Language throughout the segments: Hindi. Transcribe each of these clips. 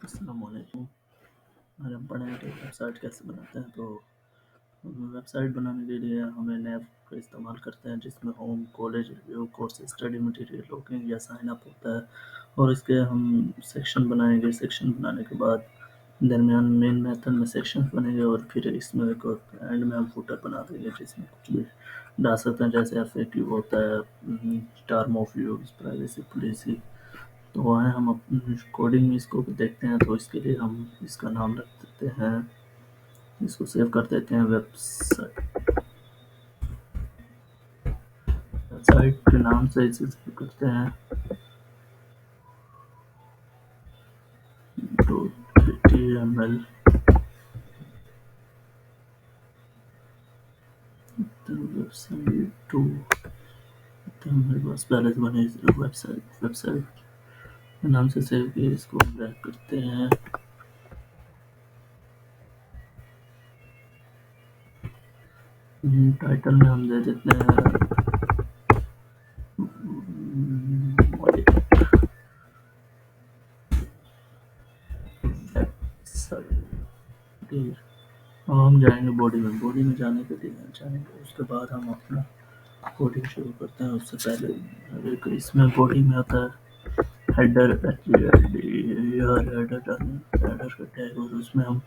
अस्सलामुअलैकुम। अगर हम पढ़ें तो वेबसाइट कैसे बनाते हैं, तो वेबसाइट बनाने के लिए हमें नैव का इस्तेमाल करते हैं, जिसमें home, college review, course, study material, login या साइन अप होता है। और इसके हम सेक्शन बनाएंगे। सेक्शन बनाने के बाद दरमियान मेन मेथड में सेक्शन बनेंगे, और फिर इसमें एक एंड में हम फुटर बना देंगे, जिसमें कुछ भी डाल सकते हैं, जैसे FAQ होता है, term of use, privacy policy. तो आए हम अपनी कोडिंग में इसको भी देखते हैं। तो इसके लिए हम इसका नाम रख देते हैं, इसको सेव कर देते हैं वेबसाइट। वेबसाइट के नाम से इसे सेव करते हैं .html। तो वेबसाइट टू, तो हमारे पास पहले से बने वेबसाइट वेबसाइट के नाम से सेव किए। इसको बैक करते हैं। टाइटल में हम दे देते हैं अब हम जाएंगे बॉडी में। बॉडी में जाने के लिए जाएंगे, उसके बाद हम अपना कोडिंग शुरू करते हैं। उससे पहले एक इसमें बॉडी में आता है हेडर, हेडर का टैग, और उसमें हम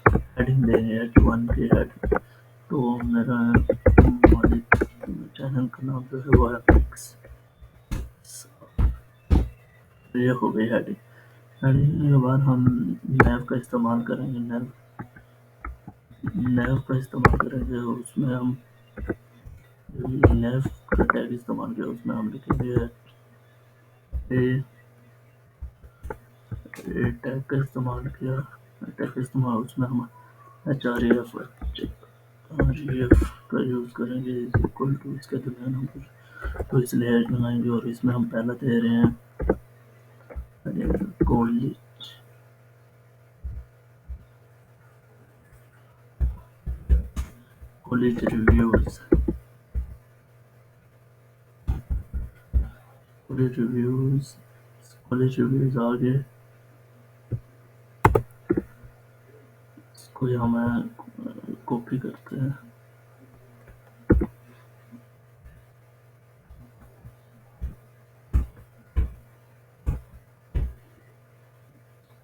हेडिंग देंगे H1 की हेड। तो मेरा चैनल का नाम जो है वो है फिक्स। ये हो गई हेडिंग। हेडिंग के बाद हम नैव का इस्तेमाल करेंगे। नैव का इस्तेमाल करेंगे, उसमें हम नैव का टैग इस्तेमाल किया, उसमें हम लिखेंगे टैग का इस्तेमाल किया। टैग का इस्तेमाल उसमें हम href का यूज़ करेंगे, इक्वल टू इसके दरमियान हम कुछ तो इसलिए हैश लगाएंगे। और इसमें हम पहला दे रहे हैं college college reviews. College reviews college reviews आगे इसको हमें कॉपी करते हैं।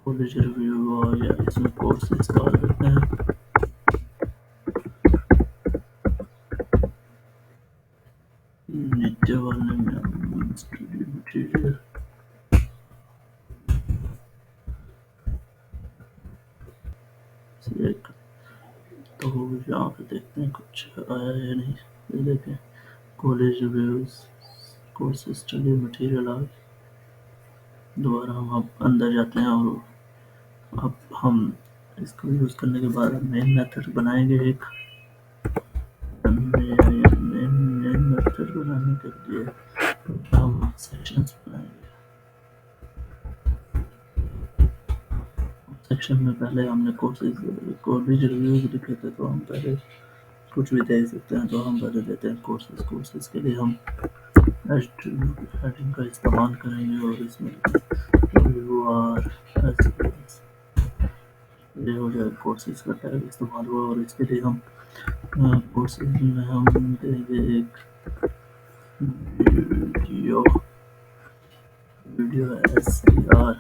कॉलेज रिव्यू और या इसमें कोर्सेज डाल देते हैं। नीचे वाले में स्टडी मटेरियल, तो यहाँ पे देखते हैं कुछ आया या नहीं। ये देखें, college reviews, course, study material आ गया। दोबारा हम अब अंदर जाते हैं, और अब हम इसको यूज़ करने के बाद हम मेन मेथड बनाएंगे। एक मेन मेथड बनाने के लिए हम सेक्शंस बनाएंगे। सेक्शन में पहले हमने कॉलेज रिव्यूज लिखे थे, तो हम पहले कुछ भी दे सकते हैं। तो हम पहले देते हैं कोर्सेज। कोर्सेज के लिए हम हेडिंग का इस्तेमाल करेंगे, और इसमें ये हो जाए कोर्सेज का टैग इस्तेमाल हुआ। और इसके लिए हम कोर्सेज में हम देंगे एक वीडियो SCR।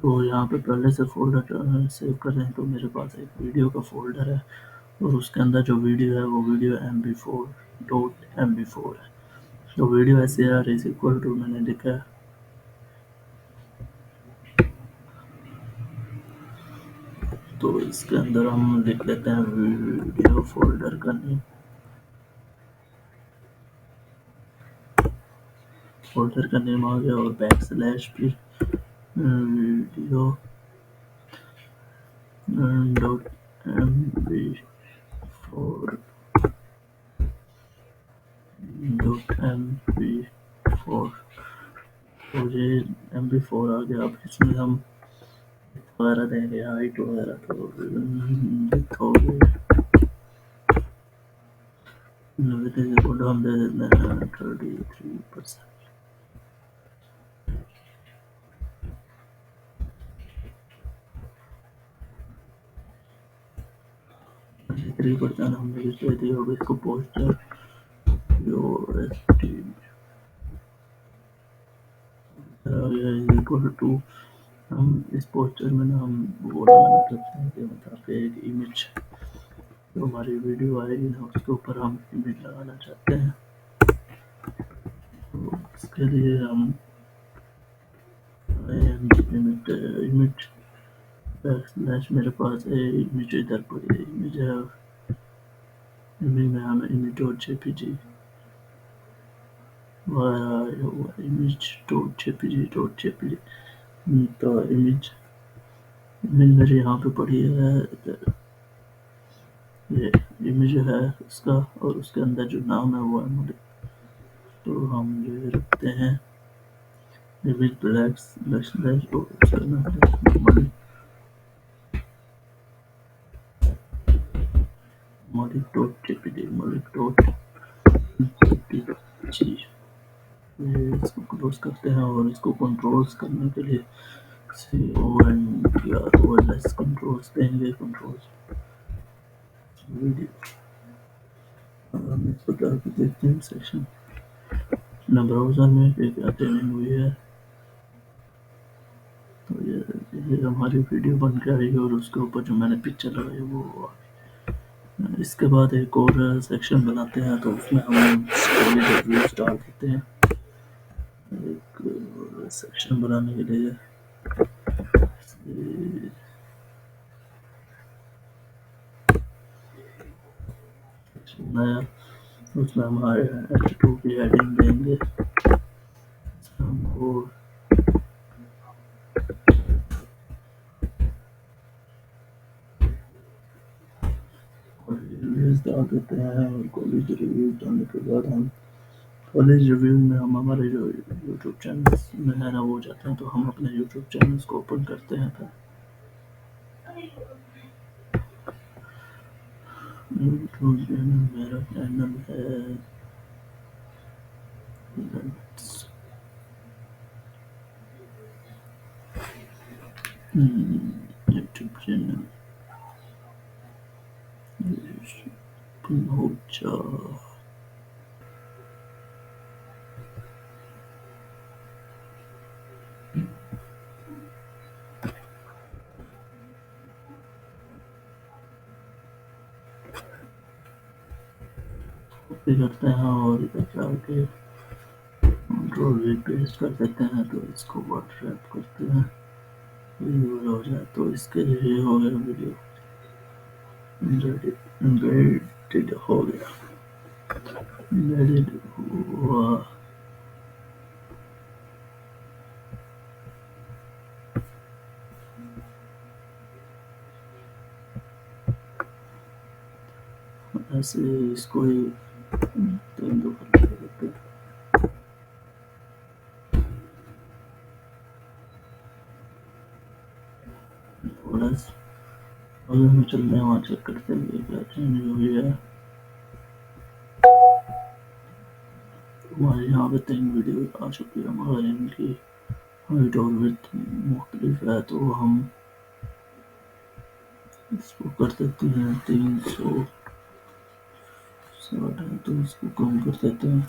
तो यहाँ पे पहले से फोल्डर सेव कर रहे हैं, तो मेरे पास एक वीडियो का फोल्डर है, और उसके अंदर जो वीडियो है वो वीडियो mb4 है। तो video SCR is equal to मैंने लिखा है, तो इसके अंदर हम लिख लेते हैं वीडियो फोल्डर का नेम। फोल्डर का नेम आ गया, और बैकस्लैश फिर वीडियो .mb4 .mb4 तो ये mb4 आ गया। अब इसमें हम वगैरह देंगे, हाइट वगैरह, तो width हो गई, हम दे देते हैं 33%। जिक्र करता है हमने भी कह दिया होगा इसको poster your team is equal to. हम इस पोस्टर में ना हम वो लगाना चाहते हैं कि मतलब एक इमेज जो हमारी वीडियो आएगी ना उसके ऊपर हम इमेज लगाना चाहते हैं। तो इसके लिए हम इमेज इमेज बैकस्लैश मेरे पास है इमेज इधर पड़ी है इमेज है इमेज में हमें image dot JPG image dot JPG तो इमेज इमेज मेरे यहाँ पे पड़ी है ये इमेज है उसका और उसके अंदर जो नाम है वो है तो हम ये रखते हैं इमेज ब्लैक स्लैश स्लैश और उसका नाम है Malik dot JPG Malik dot JPG. इसको क्लोज करते हैं और इसको कंट्रोल्स करने के लिए CONTROLS कंट्रोल्स देंगे कंट्रोल्स वीडियो। हम इसको डालकर देखते हैं सेक्शन अपना ब्राउज़र में क्या ट्रेनिंग हुई है। तो ये हमारी वीडियो बन के आई और उसके ऊपर जो मैंने पिक्चर लगाई वो इसके बाद एक और सेक्शन बनाते हैं तो उसमें हम रिव्यूज डाल देते हैं। एक सेक्शन बनाने के लिए नया उसमें हमारे H2 की हेडिंग देंगे हमको रिव्यूज डाल देते हैं और कॉलेज रिव्यूज डालने के बाद हम कॉलेज रिव्यू में हम हमारे जो यूट्यूब चैनल में है ना वो जाते हैं तो हम अपने यूट्यूब चैनल्स को ओपन करते हैं। फिर यूट्यूब चैनल मेरा चैनल है यूट्यूब चैनल हो कॉपी करते हैं और इधर जाके कंट्रोल वी पेस्ट कर देते हैं तो इसको वाटर रैप करते हैं वीडियो हो जाए तो इसके लिए हो गया वीडियो एडिटेड हो गया एडिट हुआ। ऐसे इसको ही 3 कर देते हैं। अगर हम चल रहे हैं वहाँ चेक करते हैं क्या चेंज हुई है। हमारे यहाँ पे 3 वीडियो आ चुकी है मगर इनकी हाइट और विड्थ मुख्तलिफ है तो हम इसको कर देते हैं 360 है तो इसको कम कर देते हैं।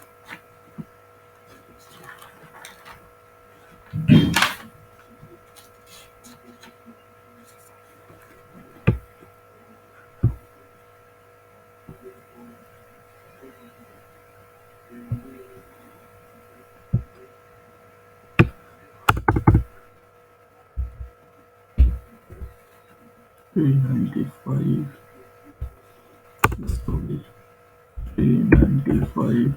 $395 इसको भी 395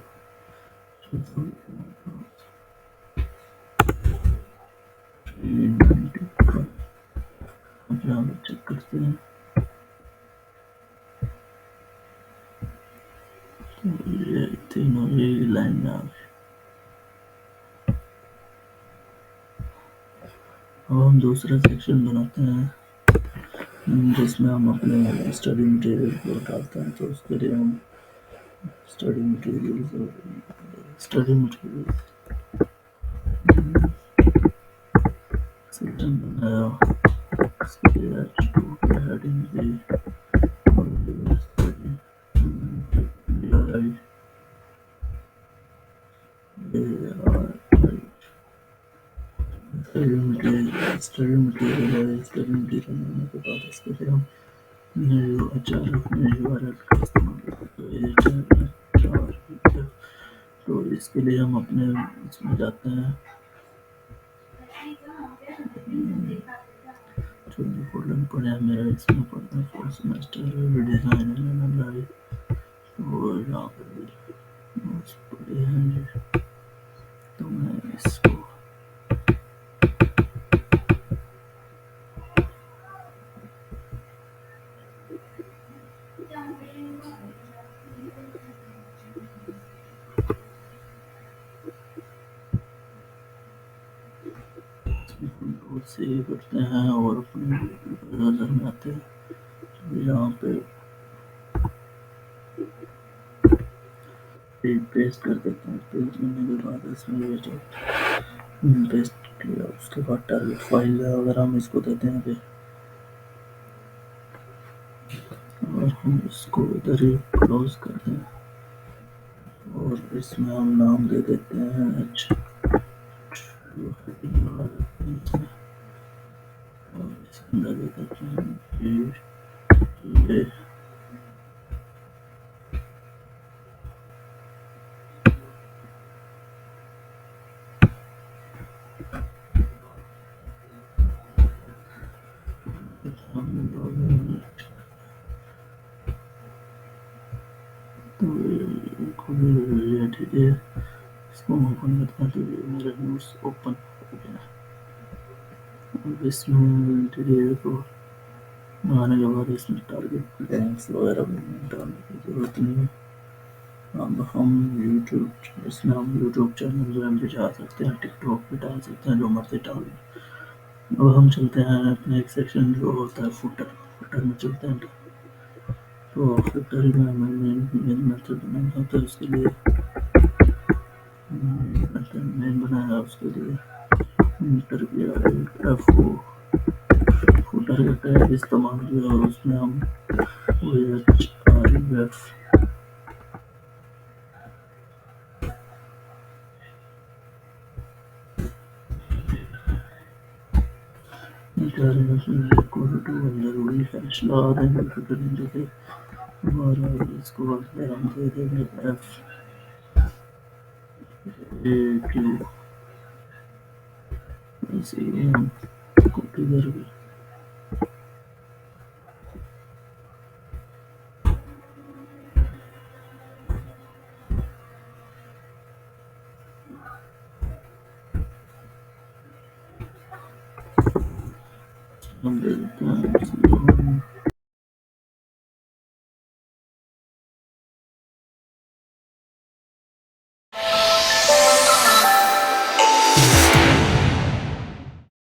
395 अब यहाँ पे चेक करते हैं तो ये तीनों ये लाइन में आ गए। अब हम दूसरा सेक्शन बनाते हैं जिसमें हम अपने स्टडी मटेरियल को डालते हैं तो उसके लिए हम स्टडी मटेरियल सेक्शन बनाया उसके लिए H2 की हेडिंग दी और स्टडी मटेरियल है। स्टडी मटेरियल होने के बाद इसके लिए हम जो एचआर अपने यूआरएल का इस्तेमाल करते हैं। एचआर तो इसके लिए हम अपने इसमें जाते हैं, जो भी फोल्डर में पड़े हैं मेरा, इसमें पड़ता है fourth semester design and analyse. तो यहाँ पर भी नोट्स पड़े हैं जी। तो मैं इसको कंट्रोल से करते हैं और अपने ब्राउज़र में आते हैं। तो यहाँ पे पेस्ट कर देते हैं। पेस्ट करने के बाद इसमें ये जो पेस्ट किया उसके बाद टारगेट फाइल है, अगर हम इसको देते हैं कि, और हम इसको इधर ही क्लोज कर दें और इसमें हम नाम दे देते हैं एच और इसके अंदर दे देते हैं ये तो ये ठीक है। इसको ओपन करते हैं तो ये मेरा नोट्स ओपन हो गया। अब इसमें टीडीए को आने के बाद इसमें टारगेट लिंक्स वगैरह डालने की ज़रूरत नहीं है। अब हम यूट्यूब, इसमें हम यूट्यूब चैनल जो हम दिखा सकते हैं, टिकटॉक पे डाल सकते हैं, जो मर्जी डाल। अब हम चलते हैं अपने एक सेक्शन जो होता है फुटर। फुटर में चलते हैं तो फुटर में हमें मेन मेथड बनाना होता है। उसके लिए मेन बनाया, उसके लिए इंटर किया F4 फुटर का टैग इस्तेमाल किया और उसमें हम OHREF जरूरी हैश लगा देंगे फुटर इंडिकेट और इसको अंदर हम दे देंगे FAQ। ऐसे ही हम कॉपी करके हम दे देते हैं